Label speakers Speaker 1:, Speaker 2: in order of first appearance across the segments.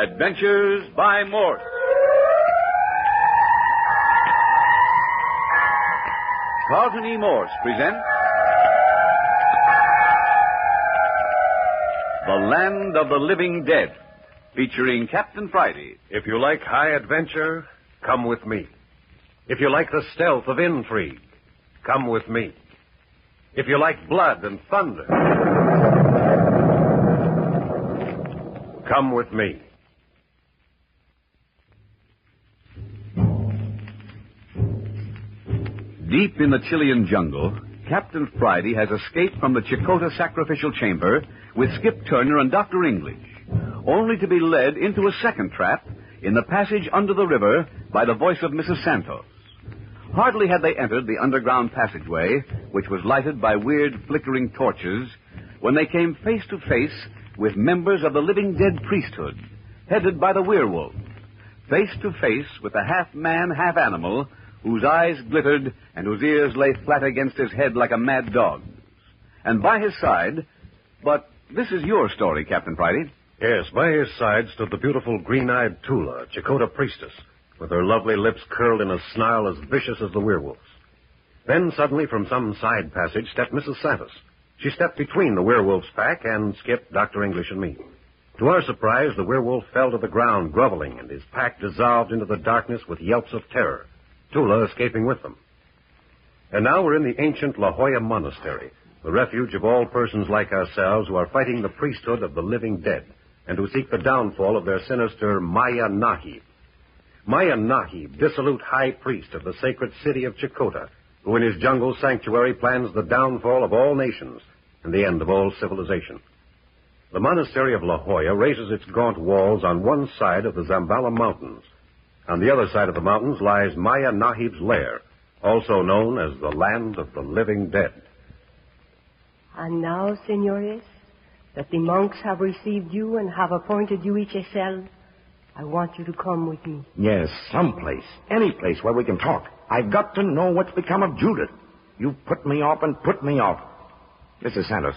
Speaker 1: Adventures by Morse. Carlton E. Morse presents The Land of the Living Dead, featuring Captain Friday.
Speaker 2: If you like high adventure, come with me. If you like the stealth of intrigue, come with me. If you like blood and thunder, come with me.
Speaker 1: Deep in the Chilean jungle, Captain Friday has escaped from the Chakotah sacrificial chamber with Skip Turner and Dr. English, only to be led into a second trap in the passage under the river by the voice of Mrs. Santos. Hardly had they entered the underground passageway, which was lighted by weird flickering torches, when they came face to face with members of the living dead priesthood, headed by the werewolf, face to face with a half-man, half-animal, whose eyes glittered and whose ears lay flat against his head like a mad dog's. And by his side... But this is your story, Captain Friday.
Speaker 2: Yes, by his side stood the beautiful green-eyed Tula, Chakotah priestess, with her lovely lips curled in a snarl as vicious as the werewolf's. Then suddenly from some side passage stepped Mrs. Santos. She stepped between the werewolf's pack and Skip, Dr. English, and me. To our surprise, the werewolf fell to the ground, groveling, and his pack dissolved into the darkness with yelps of terror, Tula escaping with them. And now we're in the ancient La Jolla Monastery, the refuge of all persons like ourselves who are fighting the priesthood of the living dead and who seek the downfall of their sinister Maya Nahib. Maya Nahib, dissolute high priest of the sacred city of Chakotah, who in his jungle sanctuary plans the downfall of all nations and the end of all civilization. The monastery of La Jolla raises its gaunt walls on one side of the Zambala Mountains. On the other side of the mountains lies Maya Nahib's lair, also known as the Land of the Living Dead.
Speaker 3: And now, senores, that the monks have received you and have appointed you each a cell, I want you to come with me.
Speaker 4: Yes, someplace, any place where we can talk. I've got to know what's become of Judith. You've put me off and put me off. Mrs. Santos,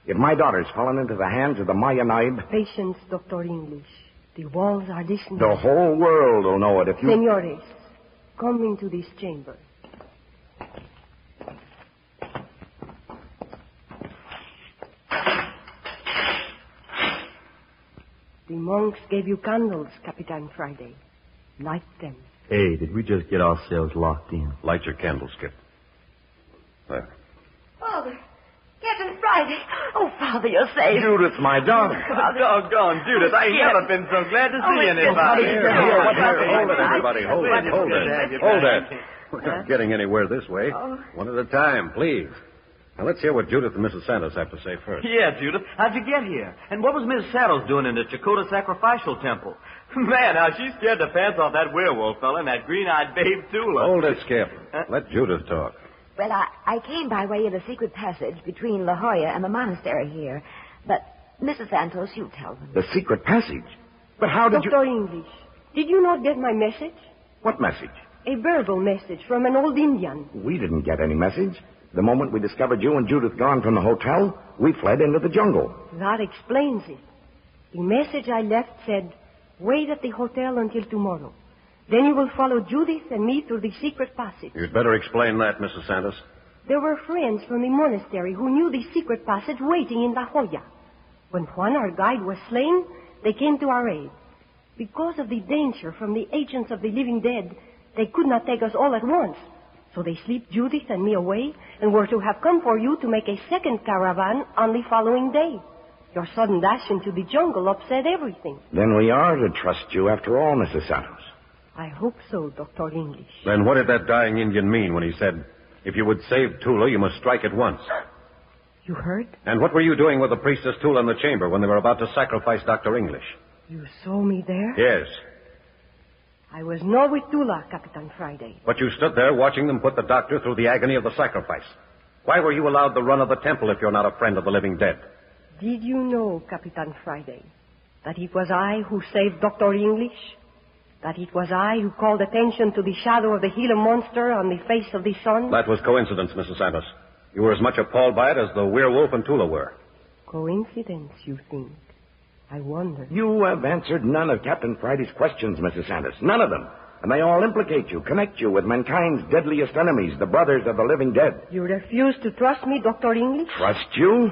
Speaker 4: if my daughter's fallen into the hands of the Maya Nahib...
Speaker 3: Patience, Dr. English. The walls are listening.
Speaker 4: The whole world will know it if you...
Speaker 3: Senores, come into this chamber. The monks gave you candles, Capitan Friday. Light them.
Speaker 5: Hey, did we just get ourselves locked in?
Speaker 2: Light your candle, Skip. There.
Speaker 6: Father. Captain Friday. Oh, Father, you're safe.
Speaker 4: Judith, my daughter.
Speaker 5: Doggone, Judith, I ain't never been so glad to see anybody.
Speaker 2: Hold it, everybody. Hold it. We're not getting anywhere this way. One at a time, please. Now, let's hear what Judith and Mrs. Santos have to say first.
Speaker 5: Yeah, Judith. How'd you get here? And what was Miss Santos doing in the Chakotah Sacrificial Temple? Man, how she scared the pants off that werewolf fella and that green-eyed babe, Tula.
Speaker 2: Hold it, Skip. Let Judith talk.
Speaker 6: Well, I came by way of the secret passage between La Jolla and the monastery here. But, Mrs. Santos, you tell them.
Speaker 4: The secret passage? But how did
Speaker 3: Dr. English, did you not get my message?
Speaker 4: What message?
Speaker 3: A verbal message from an old Indian.
Speaker 4: We didn't get any message. The moment we discovered you and Judith gone from the hotel, we fled into the jungle.
Speaker 3: That explains it. The message I left said, wait at the hotel until tomorrow. Then you will follow Judith and me through the secret passage.
Speaker 2: You'd better explain that, Mrs. Santos.
Speaker 3: There were friends from the monastery who knew the secret passage waiting in La Jolla. When Juan, our guide, was slain, they came to our aid. Because of the danger from the agents of the living dead, they could not take us all at once. So they slipped Judith and me away and were to have come for you to make a second caravan on the following day. Your sudden dash into the jungle upset everything.
Speaker 4: Then we are to trust you after all, Mrs. Santos.
Speaker 3: I hope so, Dr. English.
Speaker 2: Then what did that dying Indian mean when he said, if you would save Tula, you must strike at once?
Speaker 3: You heard?
Speaker 2: And what were you doing with the priestess Tula in the chamber when they were about to sacrifice Dr. English?
Speaker 3: You saw me there?
Speaker 2: Yes.
Speaker 3: I was not with Tula, Capitan Friday.
Speaker 2: But you stood there watching them put the doctor through the agony of the sacrifice. Why were you allowed the run of the temple if you're not a friend of the living dead?
Speaker 3: Did you know, Capitan Friday, that it was I who saved Dr. English? That it was I who called attention to the shadow of the Gila monster on the face of the sun?
Speaker 2: That was coincidence, Mrs. Santos. You were as much appalled by it as the werewolf and Tula were.
Speaker 3: Coincidence, you think? I wonder.
Speaker 4: You have answered none of Captain Friday's questions, Mrs. Santos. None of them. And they all implicate you, connect you with mankind's deadliest enemies, the brothers of the living dead.
Speaker 3: You refuse to trust me, Dr. English?
Speaker 4: Trust you?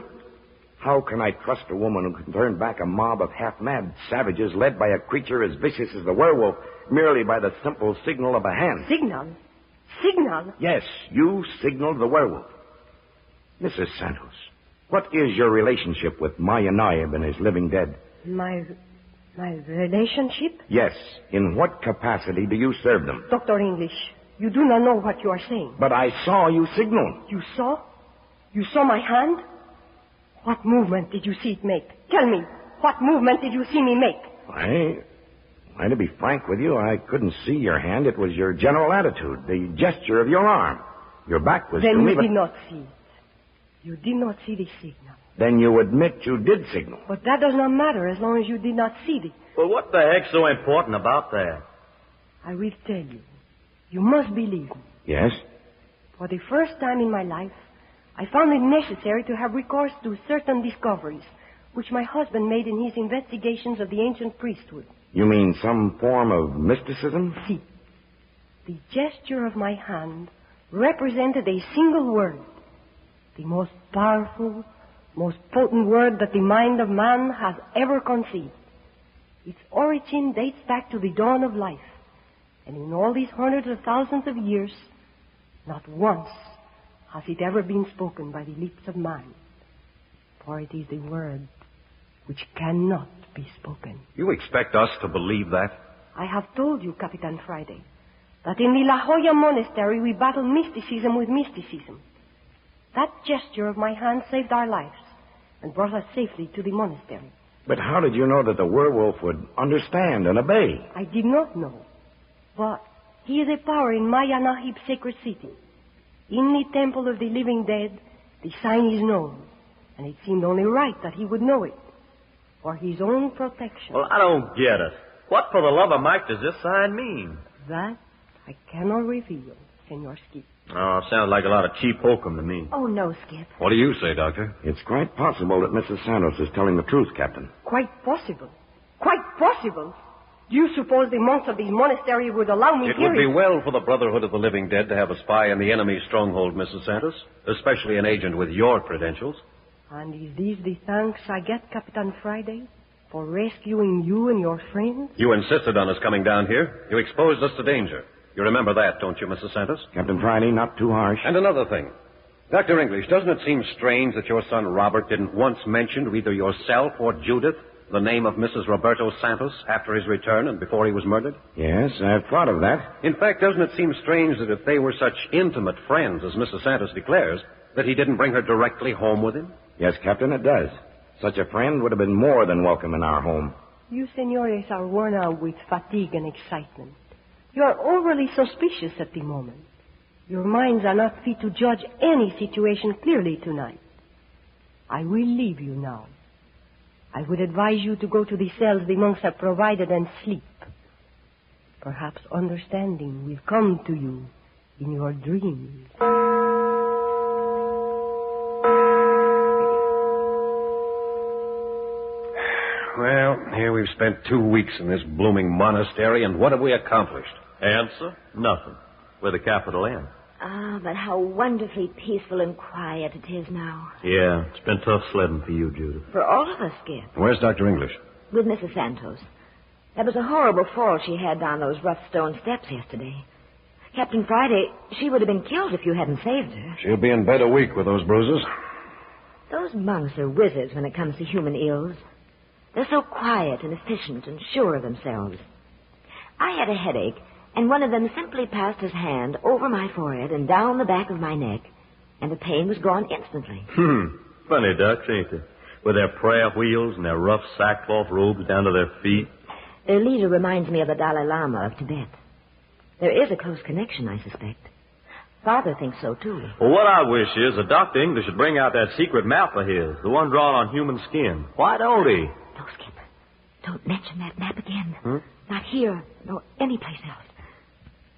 Speaker 4: How can I trust a woman who can turn back a mob of half-mad savages led by a creature as vicious as the werewolf merely by the simple signal of a hand?
Speaker 3: Signal? Signal?
Speaker 4: Yes, you signaled the werewolf. Mrs. Santos, what is your relationship with Maya Naib and his living dead?
Speaker 3: My relationship?
Speaker 4: Yes. In what capacity do you serve them?
Speaker 3: Dr. English, you do not know what you are saying.
Speaker 4: But I saw you signal.
Speaker 3: You saw? You saw my hand? What movement did you see it make? Tell me, what movement did you see me make?
Speaker 4: To be frank with you, I couldn't see your hand. It was your general attitude, the gesture of your arm. Your back was to me,
Speaker 3: Then you did not see it. You did not see the signal.
Speaker 4: Then you admit you did signal.
Speaker 3: But that does not matter as long as you did not see it.
Speaker 5: Well, what the heck's so important about that?
Speaker 3: I will tell you. You must believe me.
Speaker 4: Yes?
Speaker 3: For the first time in my life, I found it necessary to have recourse to certain discoveries which my husband made in his investigations of the ancient priesthood.
Speaker 4: You mean some form of mysticism?
Speaker 3: See, the gesture of my hand represented a single word, the most powerful, most potent word that the mind of man has ever conceived. Its origin dates back to the dawn of life, and in all these hundreds of thousands of years, not once has it ever been spoken by the lips of man, for it is the word which cannot be spoken.
Speaker 2: You expect us to believe that?
Speaker 3: I have told you, Capitan Friday, that in the La Jolla Monastery we battle mysticism with mysticism. That gesture of my hand saved our lives and brought us safely to the monastery.
Speaker 4: But how did you know that the werewolf would understand and obey?
Speaker 3: I did not know. But he is a power in Maya Nahib's sacred city. In the temple of the living dead, the sign is known, and it seemed only right that he would know it for his own protection.
Speaker 5: Well, I don't get it. What for the love of Mike does this sign mean?
Speaker 3: That I cannot reveal, Senor Skip.
Speaker 5: Oh, sounds like a lot of cheap hokum to me.
Speaker 6: Oh, no, Skip.
Speaker 2: What do you say, Doctor?
Speaker 4: It's quite possible that Mrs. Santos is telling the truth, Captain.
Speaker 3: Quite possible. Quite possible. Do you suppose the monks of the monastery would allow me
Speaker 2: It
Speaker 3: here?
Speaker 2: would be well for the Brotherhood of the Living Dead to have a spy in the enemy's stronghold, Mrs. Santos, especially an agent with your credentials.
Speaker 3: And is this the thanks I get, Capitan Friday, for rescuing you and your friends?
Speaker 2: You insisted on us coming down here. You exposed us to danger. You remember that, don't you, Mrs. Santos?
Speaker 4: Captain Friday, not too harsh.
Speaker 2: And another thing. Dr. English, doesn't it seem strange that your son Robert didn't once mention to either yourself or Judith the name of Mrs. Roberto Santos after his return and before he was murdered?
Speaker 4: Yes, I've thought of that.
Speaker 2: In fact, doesn't it seem strange that if they were such intimate friends as Mrs. Santos declares, that he didn't bring her directly home with him?
Speaker 4: Yes, Captain, it does. Such a friend would have been more than welcome in our home.
Speaker 3: You senores are worn out with fatigue and excitement. You are overly suspicious at the moment. Your minds are not fit to judge any situation clearly tonight. I will leave you now. I would advise you to go to the cells the monks have provided and sleep. Perhaps understanding will come to you in your dreams.
Speaker 2: Well, here we've spent 2 weeks in this blooming monastery, and what have we accomplished?
Speaker 5: Answer? Nothing. With a capital N.
Speaker 6: Ah, but how wonderfully peaceful and quiet it is now.
Speaker 5: Yeah, it's been tough sledding for you, Judith.
Speaker 6: For all of us, Skip.
Speaker 2: Where's Dr. English?
Speaker 6: With Mrs. Santos. That was a horrible fall she had down those rough stone steps yesterday. Captain Friday, she would have been killed if you hadn't saved her.
Speaker 2: She'll be in bed a week with those bruises.
Speaker 6: Those monks are wizards when it comes to human ills. They're so quiet and efficient and sure of themselves. I had a headache, and one of them simply passed his hand over my forehead and down the back of my neck, and the pain was gone instantly.
Speaker 5: Funny ducks, ain't they? With their prayer wheels and their rough sackcloth robes down to their feet.
Speaker 6: Their leader reminds me of the Dalai Lama of Tibet. There is a close connection, I suspect. Father thinks so, too.
Speaker 5: Well, what I wish is that Dr. English should bring out that secret map of his, the one drawn on human skin. Why don't he?
Speaker 6: No, Skip. Don't mention that map again. Not here, nor anyplace else.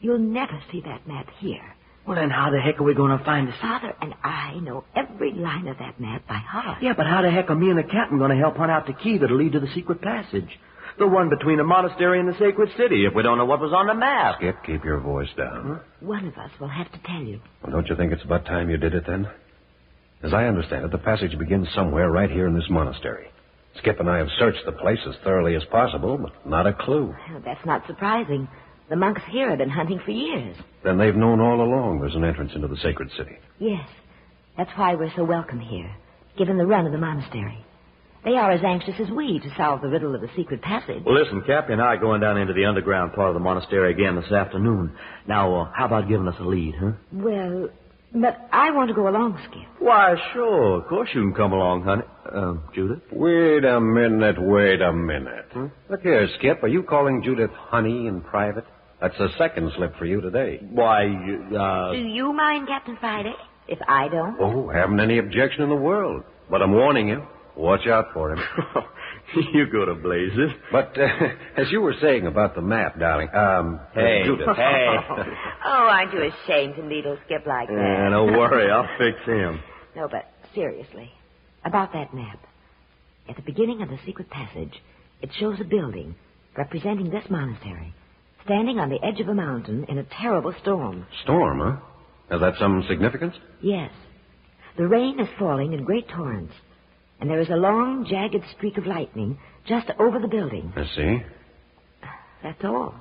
Speaker 6: You'll never see that map here.
Speaker 5: Well, then how the heck are we going to find the...
Speaker 6: Father and I know every line of that map by heart.
Speaker 5: Yeah, but how the heck are me and the captain going to help hunt out the key that'll lead to the secret passage? The one between the monastery and the sacred city, if we don't know what was on the map.
Speaker 2: Skip, keep your voice down.
Speaker 6: One of us will have to tell you.
Speaker 2: Well, don't you think it's about time you did it then? As I understand it, the passage begins somewhere right here in this monastery. Skip and I have searched the place as thoroughly as possible, but not a clue.
Speaker 6: Well, that's not surprising. The monks here have been hunting for years.
Speaker 2: Then they've known all along there's an entrance into the sacred city.
Speaker 6: Yes. That's why we're so welcome here, given the run of the monastery. They are as anxious as we to solve the riddle of the secret passage.
Speaker 5: Well, listen, Cappy and I are going down into the underground part of the monastery again this afternoon. Now, how about giving us a lead, huh?
Speaker 6: Well, but I want to go along, Skip.
Speaker 5: Why, sure. Of course you can come along, honey. Judith?
Speaker 2: Wait a minute. Look here, Skip. Are you calling Judith honey in private? That's the second slip for you today.
Speaker 5: Why,
Speaker 6: Do you mind, Captain Friday, if I don't?
Speaker 2: Oh, haven't any objection in the world. But I'm warning you. Watch out for him.
Speaker 5: You go to blazes.
Speaker 2: But as you were saying about the map, darling,
Speaker 5: Hey,
Speaker 2: Judith.
Speaker 5: hey.
Speaker 6: Oh, aren't you ashamed to needle Skip like that?
Speaker 5: Yeah, don't worry. I'll fix him.
Speaker 6: No, but seriously, about that map. At the beginning of the secret passage, it shows a building representing this monastery, standing on the edge of a mountain in a terrible storm.
Speaker 2: Storm, huh? Has that some significance?
Speaker 6: Yes. The rain is falling in great torrents, and there is a long, jagged streak of lightning just over the building.
Speaker 2: I see.
Speaker 6: That's all.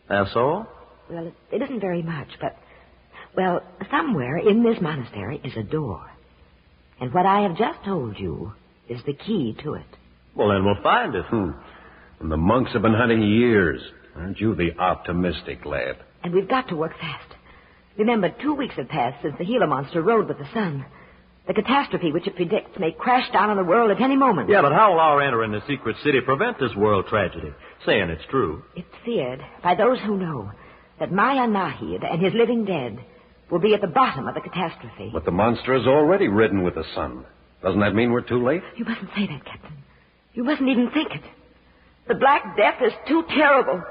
Speaker 5: That's all?
Speaker 6: Well, it isn't very much, but, well, somewhere in this monastery is a door. And what I have just told you is the key to it.
Speaker 5: Well, then we'll find it.
Speaker 2: And the monks have been hunting years. Aren't you the optimistic lad?
Speaker 6: And we've got to work fast. Remember, 2 weeks have passed since the Gila monster rode with the sun. The catastrophe which it predicts may crash down on the world at any moment.
Speaker 5: Yeah, but how will our entering the secret city prevent this world tragedy? Saying it's true.
Speaker 6: It's feared by those who know that Maya Nahid and his living dead will be at the bottom of the catastrophe.
Speaker 2: But the monster is already ridden with the sun. Doesn't that mean we're too late?
Speaker 6: You mustn't say that, Captain. You mustn't even think it. The Black Death is too terrible.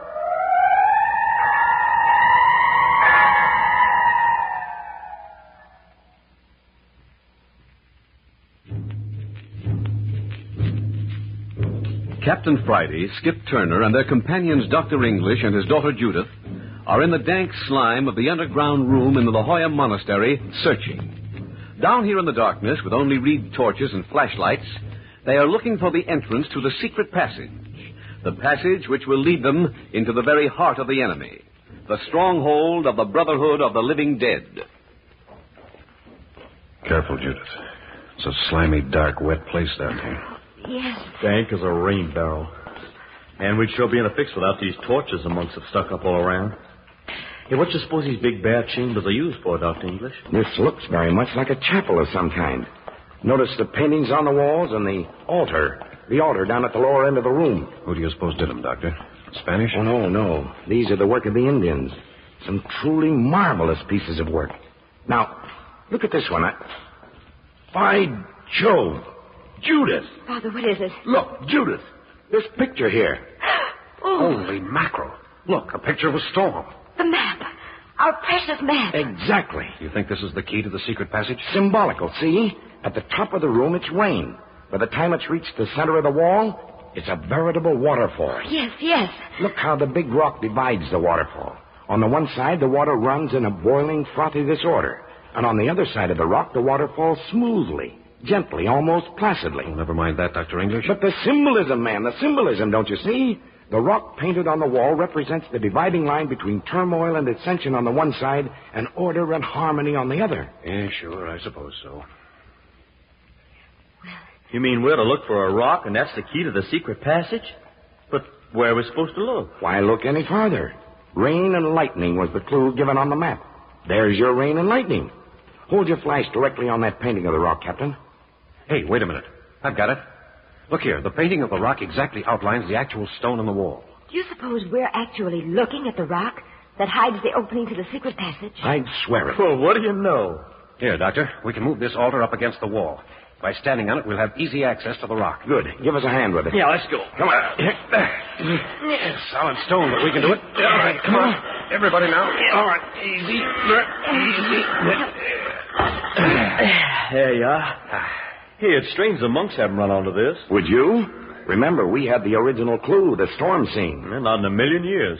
Speaker 1: Captain Friday, Skip Turner, and their companions Dr. English and his daughter Judith are in the dank slime of the underground room in the La Jolla Monastery, searching. Down here in the darkness, with only reed torches and flashlights, they are looking for the entrance to the secret passage, the passage which will lead them into the very heart of the enemy, the stronghold of the Brotherhood of the Living Dead.
Speaker 2: Careful, Judith. It's a slimy, dark, wet place down here.
Speaker 6: Yes.
Speaker 5: Dank as a rain barrel. And we'd sure be in a fix without these torches the monks have stuck up all around. Hey, what you suppose these big bare chambers are used for, Dr. English?
Speaker 4: This looks very much like a chapel of some kind. Notice the paintings on the walls and the altar. The altar down at the lower end of the room.
Speaker 2: Who do you suppose did them, Doctor? Spanish?
Speaker 4: Oh, no. These are the work of the Indians. Some truly marvelous pieces of work. Now, look at this one. By Jove. Judith.
Speaker 6: Father, what is it?
Speaker 4: Look, Judith. This picture here.
Speaker 6: Oh,
Speaker 2: Holy mackerel. Look, a picture of a storm.
Speaker 6: the map. Our precious map.
Speaker 4: Exactly.
Speaker 2: You think this is the key to the secret passage?
Speaker 4: Symbolical, see? At the top of the room, it's rain. By the time it's reached the center of the wall, it's a veritable waterfall.
Speaker 6: Yes, yes.
Speaker 4: Look how the big rock divides the waterfall. On the one side, the water runs in a boiling, frothy disorder. And on the other side of the rock, the water falls smoothly, gently, almost placidly.
Speaker 2: Oh, never mind that, Dr. English.
Speaker 4: But the symbolism, man, the symbolism, don't you see? The rock painted on the wall represents the dividing line between turmoil and ascension on the one side and order and harmony on the other.
Speaker 2: Yeah, sure, I suppose so.
Speaker 5: You mean we're to look for a rock and that's the key to the secret passage? But where are we supposed to look?
Speaker 4: Why look any farther? Rain and lightning was the clue given on the map. There's your rain and lightning. Hold your flash directly on that painting of the rock, Captain.
Speaker 2: Hey, wait a minute. I've got it. Look here, the painting of the rock exactly outlines the actual stone on the wall.
Speaker 6: Do you suppose we're actually looking at the rock that hides the opening to the secret passage?
Speaker 4: I'd swear it.
Speaker 5: Well, what do you know?
Speaker 2: Here, Doctor, we can move this altar up against the wall. By standing on it, we'll have easy access to the rock.
Speaker 4: Good. Give us a hand with it.
Speaker 5: Yeah, let's go.
Speaker 2: Come on. Yes, solid stone, but we can do it. All right, come on. Everybody now.
Speaker 4: All right, easy.
Speaker 5: There you are. Hey, it's strange the monks haven't run onto this.
Speaker 4: Would you? Remember, we had the original clue, the storm scene.
Speaker 5: Not in a million years.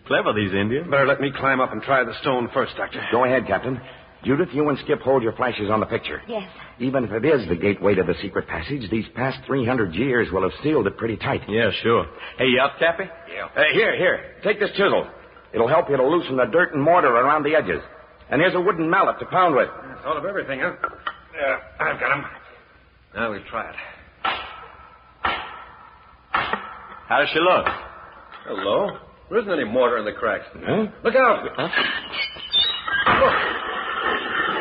Speaker 5: Clever, these Indians.
Speaker 2: Better let me climb up and try the stone first, Doctor.
Speaker 4: Go ahead, Captain. Judith, you and Skip hold your flashes on the picture.
Speaker 6: Yes.
Speaker 4: Even if it is the gateway to the secret passage, these past 300 years will have sealed it pretty tight.
Speaker 5: Yeah, sure. Hey, you up, Cappy?
Speaker 2: Yeah.
Speaker 4: Here. Take this chisel. It'll help you to loosen the dirt and mortar around the edges. And here's a wooden mallet to pound with.
Speaker 2: Thought of everything, huh? Yeah, I've got him. Now we'll try it.
Speaker 5: How does she look?
Speaker 2: Hello. There isn't any mortar in the cracks.
Speaker 4: Huh?
Speaker 2: Look out. Huh?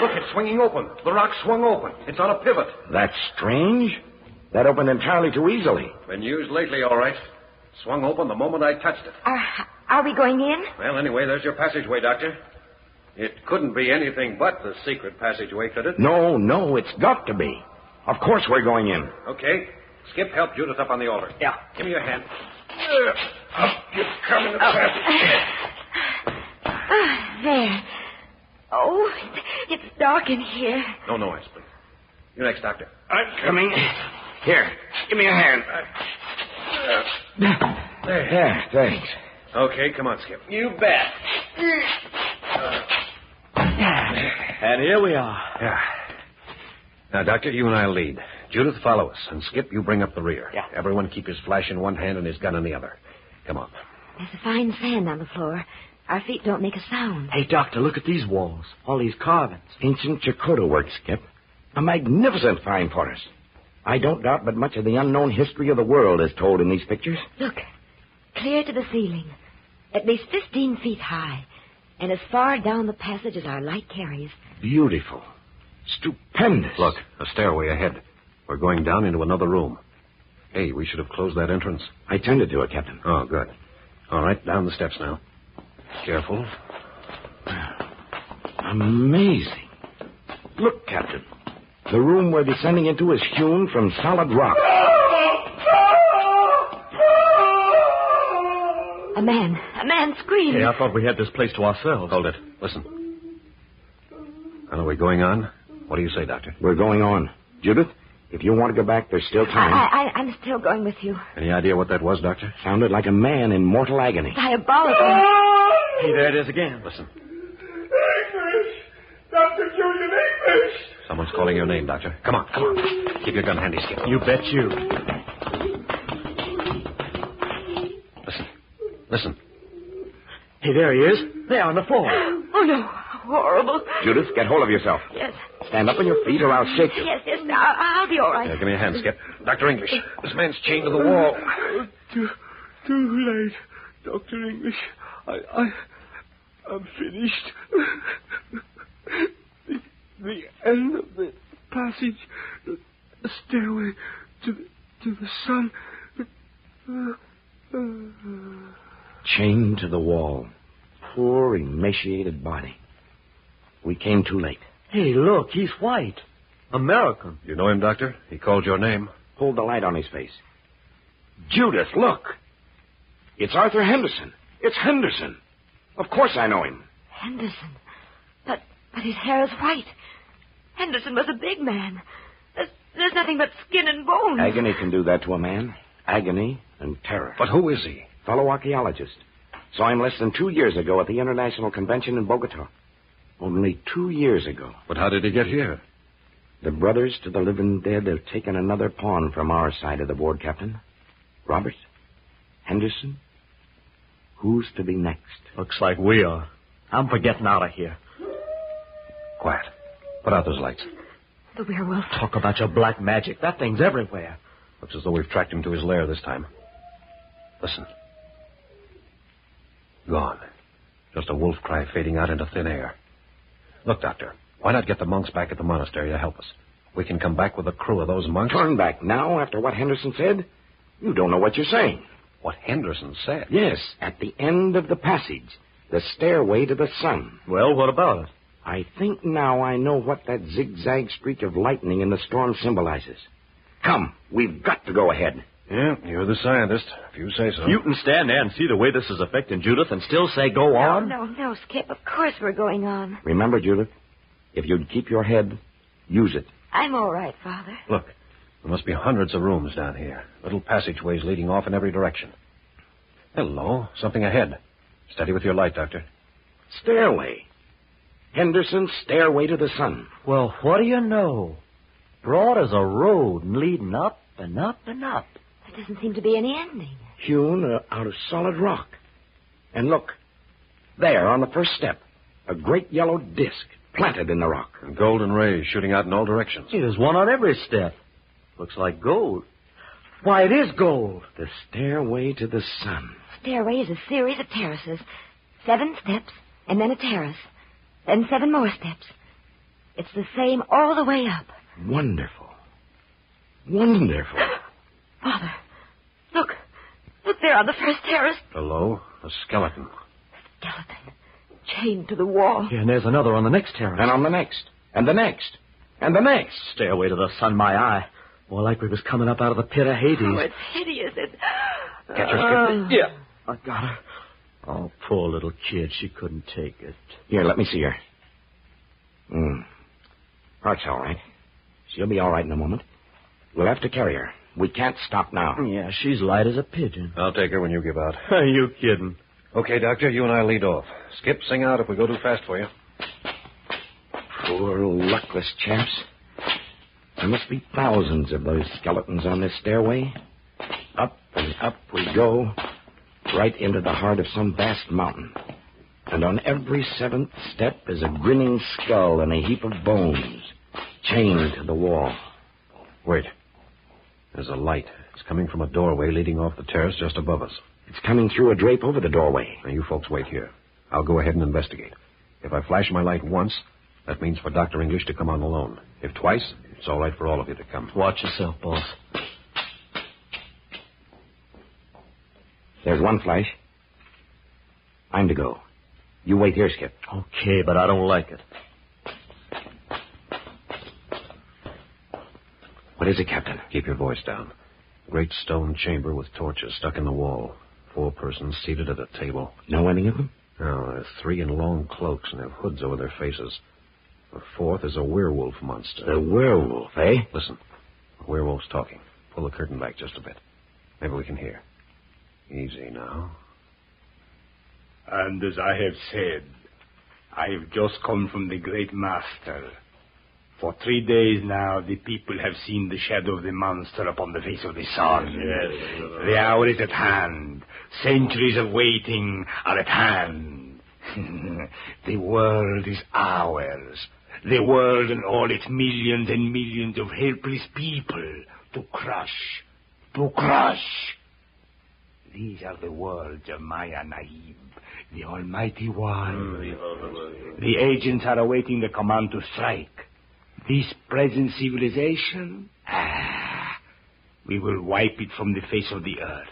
Speaker 2: Look, it's swinging open. The rock swung open. It's on a pivot.
Speaker 4: That's strange. That opened entirely too easily.
Speaker 2: Been used lately, all right. Swung open the moment I touched it.
Speaker 6: Are we going in?
Speaker 2: Well, anyway, there's your passageway, Doctor. It couldn't be anything but the secret passageway, could it?
Speaker 4: No, it's got to be. Of course we're going in.
Speaker 2: Okay. Skip, help Judith up on the altar.
Speaker 4: Yeah.
Speaker 2: Give me your hand. Up you come in the passage.
Speaker 6: There. Oh, it's dark in here.
Speaker 2: No noise, please. You next, Doctor.
Speaker 4: I'm coming. Here, give me a hand.
Speaker 2: There.
Speaker 4: Yeah, thanks.
Speaker 2: Okay, come on, Skip.
Speaker 5: You bet. And here we are.
Speaker 2: Yeah. Now, Doctor, you and I lead. Judith, follow us. And Skip, you bring up the rear.
Speaker 5: Yeah.
Speaker 2: Everyone keep his flash in one hand and his gun in the other. Come on.
Speaker 6: There's a fine sand on the floor. Our feet don't make a sound.
Speaker 5: Hey, Doctor, look at these walls. All these carvings.
Speaker 4: Ancient Chakotay work, Skip. A magnificent find for us. I don't doubt but much of the unknown history of the world is told in these pictures.
Speaker 6: Look, clear to the ceiling. At least 15 feet high. And as far down the passage as our light carries.
Speaker 4: Beautiful. Stupendous.
Speaker 2: Look, a stairway ahead. We're going down into another room. Hey, we should have closed that entrance.
Speaker 4: I tended to it, Captain.
Speaker 2: Oh, good. All right, down the steps now. Careful.
Speaker 4: Amazing. Look, Captain. The room we're descending into is hewn from solid rock.
Speaker 6: A man screaming.
Speaker 5: Hey, I thought we had this place to ourselves.
Speaker 2: Hold it. Listen. Well, are we going on? What do you say, Doctor?
Speaker 4: We're going on. Judith, if you want to go back, there's still time.
Speaker 6: I'm still going with you.
Speaker 2: Any idea what that was, Doctor?
Speaker 4: Sounded like a man in mortal agony.
Speaker 6: Diabolical.
Speaker 5: Hey, there it is again.
Speaker 2: Listen.
Speaker 7: English! Dr. Julian English!
Speaker 2: Someone's calling your name, Doctor. Come on. Keep your gun handy, Skip.
Speaker 5: You bet you.
Speaker 2: Listen.
Speaker 5: Hey, there he is. There on the floor.
Speaker 6: Oh, no. Horrible.
Speaker 4: Judith, get hold of yourself.
Speaker 6: Yes.
Speaker 4: Stand up on your feet or I'll shake you.
Speaker 6: Yes. I'll be all right.
Speaker 2: Give me a hand, Skip. Dr. English, this man's chained to the wall.
Speaker 7: Too late, Dr. English. I'm finished. The end of the passage, the stairway to the sun.
Speaker 4: Chained to the wall. Poor, emaciated body. We came too late.
Speaker 5: Hey, look, he's white. American.
Speaker 2: You know him, Doctor? He called your name.
Speaker 4: Hold the light on his face. Judith, look. It's Arthur Henderson. It's Henderson. Of course I know him.
Speaker 6: Henderson. But his hair is white. Henderson was a big man. There's nothing but skin and bones.
Speaker 4: Agony can do that to a man. Agony and terror.
Speaker 2: But who is he?
Speaker 4: Fellow archaeologist. Saw him less than 2 years ago at the International Convention in Bogota. Only 2 years ago.
Speaker 2: But how did he get here?
Speaker 4: The brothers to the living dead have taken another pawn from our side of the board, Captain. Robert? Henderson? Who's to be next?
Speaker 5: Looks like we are. I'm for getting out of here.
Speaker 2: Quiet. Put out those lights.
Speaker 6: The werewolf.
Speaker 5: Talk about your black magic. That thing's everywhere.
Speaker 2: Looks as though we've tracked him to his lair this time. Listen. Gone. Just a wolf cry fading out into thin air. Look, Doctor, why not get the monks back at the monastery to help us? We can come back with a crew of those monks.
Speaker 4: Turn back now after what Henderson said? You don't know what you're saying.
Speaker 2: What Henderson said?
Speaker 4: Yes, at the end of the passage. The stairway to the sun.
Speaker 5: Well, what about it?
Speaker 4: I think now I know what that zigzag streak of lightning in the storm symbolizes. Come, we've got to go ahead.
Speaker 2: Yeah, you're the scientist, if you say so.
Speaker 5: You can stand there and see the way this is affecting Judith and still say go on?
Speaker 6: No, Skip. Of course we're going on.
Speaker 4: Remember, Judith, if you'd keep your head, use it.
Speaker 6: I'm all right, Father.
Speaker 2: Look, there must be hundreds of rooms down here. Little passageways leading off in every direction. Hello, something ahead. Steady with your light, Doctor.
Speaker 4: Stairway. Henderson's Stairway to the Sun.
Speaker 5: Well, what do you know? Broad as a road and leading up and up and up.
Speaker 6: There doesn't seem to be any ending.
Speaker 4: Hewn out of solid rock. And look, there on the first step, a great yellow disc planted in the rock.
Speaker 2: And golden rays shooting out in all directions.
Speaker 5: Gee, there's one on every step. Looks like gold. Why, it is gold.
Speaker 4: The Stairway to the Sun.
Speaker 6: Stairway is a series of terraces. 7 steps, and then a terrace. Then 7 more steps. It's the same all the way up.
Speaker 4: Wonderful. Wonderful.
Speaker 6: Father, look. Look there on the first terrace.
Speaker 2: Below, a skeleton.
Speaker 6: Skeleton. Chained to the wall.
Speaker 5: Yeah, and there's another on the next terrace.
Speaker 4: And on the next. And the next. And the next.
Speaker 5: Stairway to the Sun, my eye. More like we was coming up out of the pit of Hades.
Speaker 6: Oh, it's hideous.
Speaker 5: Catch her, Skip. Yeah, I got her. Oh, poor little kid. She couldn't take it.
Speaker 4: Here, let me see her. Heart's all right. She'll be all right in a moment. We'll have to carry her. We can't stop now.
Speaker 5: Yeah, she's light as a pigeon.
Speaker 2: I'll take her when you give out.
Speaker 5: Are you kidding?
Speaker 2: Okay, Doctor, you and I lead off. Skip, sing out if we go too fast for you.
Speaker 4: Poor luckless chaps. There must be thousands of those skeletons on this stairway. Up and up we go, right into the heart of some vast mountain. And on every 7th step is a grinning skull and a heap of bones, chained to the wall.
Speaker 2: Wait. There's a light. It's coming from a doorway leading off the terrace just above us.
Speaker 4: It's coming through a drape over the doorway.
Speaker 2: Now, you folks wait here. I'll go ahead and investigate. If I flash my light once, that means for Dr. English to come on alone. If twice, it's all right for all of you to come.
Speaker 5: Watch yourself, boss.
Speaker 4: There's one flash. I'm to go. You wait here, Skip.
Speaker 5: Okay, but I don't like it.
Speaker 4: What is it, Captain?
Speaker 2: Keep your voice down. Great stone chamber with torches stuck in the wall. 4 persons seated at a table.
Speaker 4: Know any of them?
Speaker 2: No, there's 3 in long cloaks and have hoods over their faces. The 4th is a werewolf monster.
Speaker 4: The werewolf, eh?
Speaker 2: Listen. The werewolf's talking. Pull the curtain back just a bit. Maybe we can hear. Easy now.
Speaker 8: And as I have said, I have just come from the great master. For 3 days now, the people have seen the shadow of the monster upon the face of the sun. Yes. The hour is at hand. Centuries of waiting are at hand. The world is ours. The world and all its millions and millions of helpless people to crush. To crush. These are the words of Maya Nahib, the Almighty One. The agents are awaiting the command to strike. This present civilization, we will wipe it from the face of the earth.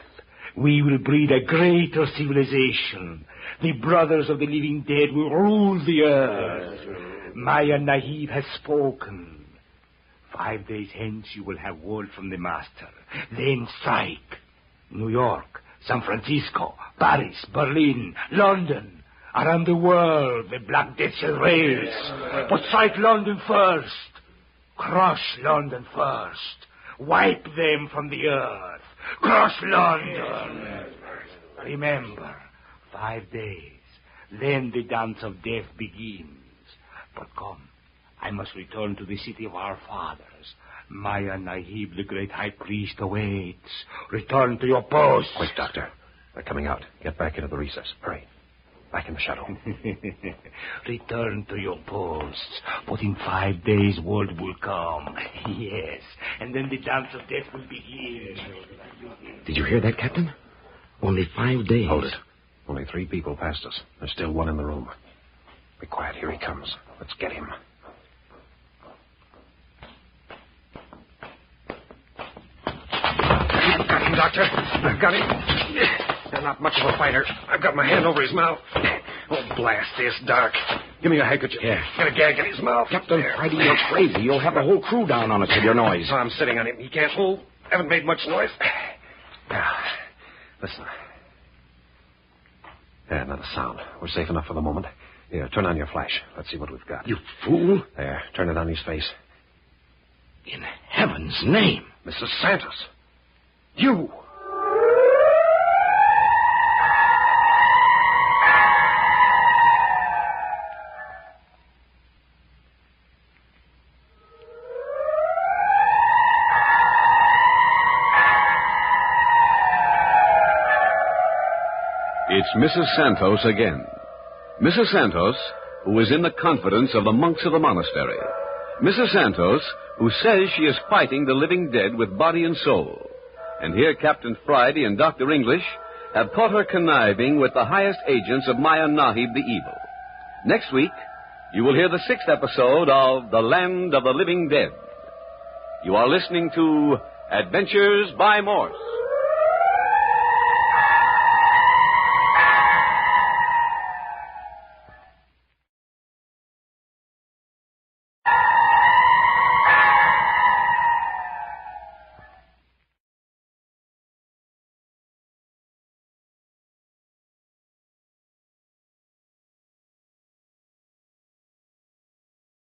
Speaker 8: We will breed a greater civilization. The brothers of the living dead will rule the earth. Maya Nahib has spoken. 5 days hence you will have word from the master. Then strike. New York, San Francisco, Paris, Berlin, London. Around the world, the Black Death shall raise. But strike London first. Crush London first. Wipe them from the earth. Crush London. Remember, 5 days. Then the dance of death begins. But come, I must return to the city of our fathers. Maya Nahib, the great high priest, awaits. Return to your post.
Speaker 2: Quick, Doctor. They're coming out. Get back into the recess. Hurry. Back in the shadow.
Speaker 8: Return to your posts. But in 5 days, word will come. Yes. And then the dance of death will begin.
Speaker 4: Did you hear that, Captain? Only 5 days.
Speaker 2: Hold it. Only 3 people passed us. There's still one in the room. Be quiet. Here he comes. Let's get him.
Speaker 4: I've got him, Doctor. I've got him. They're not much of a fighter. I've got my hand over his mouth. Oh, blast this, Doc. Give me a handkerchief. Yeah. Get a gag in his mouth. Captain Friday, you're crazy. You'll have the whole crew down on us with your noise.
Speaker 2: I'm sitting on him. He can't move. Haven't made much noise. Listen. There, not a sound. We're safe enough for the moment. Here, turn on your flash. Let's see what we've got.
Speaker 4: You fool.
Speaker 2: There, turn it on his face.
Speaker 4: In heaven's name.
Speaker 2: Mrs. Santos. You.
Speaker 1: It's Mrs. Santos again. Mrs. Santos, who is in the confidence of the monks of the monastery. Mrs. Santos, who says she is fighting the living dead with body and soul. And here Captain Friday and Dr. English have caught her conniving with the highest agents of Maya Nahib the Evil. Next week, you will hear the 6th episode of The Land of the Living Dead. You are listening to Adventures by Morse.